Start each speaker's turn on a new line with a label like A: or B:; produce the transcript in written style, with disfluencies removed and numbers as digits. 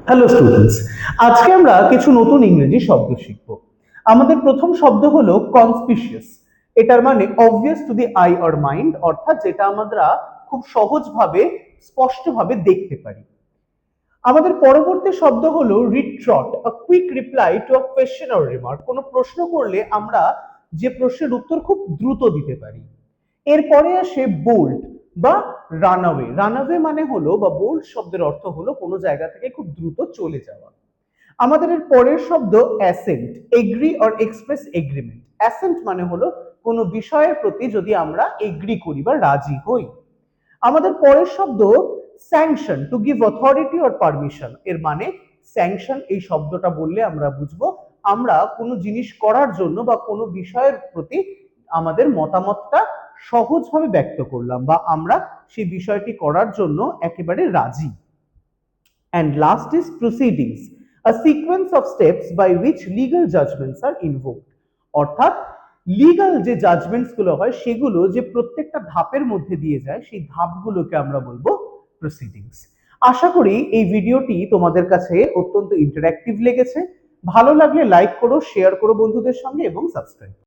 A: Hello students, আজকে আমরা কিছু নতুন ইংরেজি শব্দ শিখব। আমাদের প্রথম শব্দ হলো কনস্পিশিয়াস। এটার মানে obvious to the I or mind, অর্থাৎ যেটা আমরা খুব সহজভাবে স্পষ্টভাবে দেখতে পারি। আমাদের পরবর্তী শব্দ হলো retort, a quick reply to a question or remark. কোনো প্রশ্ন করলে আমরা যে প্রশ্নের উত্তর খুব দ্রুত দিতে পারি। এরপরে আসে বোল্ড বা রানঅ্যাওয়ে। রানঅ্যাওয়ে মানে হলো বা বোল্ড শব্দের অর্থ হলো কোনো জায়গা থেকে খুব দ্রুত চলে যাওয়া। আমাদের এর পরের শব্দ accent, agree or express agreement. Accent মানে হলো কোনো বিষয়ের প্রতি যদি আমরা এগ্রি করি বা রাজি হই। আমাদের পরের শব্দ sanction, to give authority or permission. এর মানে স্যাংশন এই শব্দটা বললে আমরা বুঝবো আমরা কোনো জিনিস করার জন্য বা কোনো বিষয়ের প্রতি আমাদের মতামতটা সহজভাবে ব্যক্ত করলাম বা আমরা সেই বিষয়টি করার জন্য একেবারে রাজি। And last is proceedings, a sequence of steps by which legal judgments are invoked. অর্থাৎ লিগ্যাল যে জাজমেন্টস গুলো হয় সেগুলো যে প্রত্যেকটা ধাপের মধ্যে দিয়ে যায় সেই ধাপগুলোকে আমরা বলবো প্রসিডিংস। আশা করি এই ভিডিওটি তোমাদের কাছে অত্যন্ত ইন্টারঅ্যাক্টিভ লেগেছে। ভালো লাগলে লাইক করো, শেয়ার করো বন্ধুদের সঙ্গে এবং সাবস্ক্রাইব।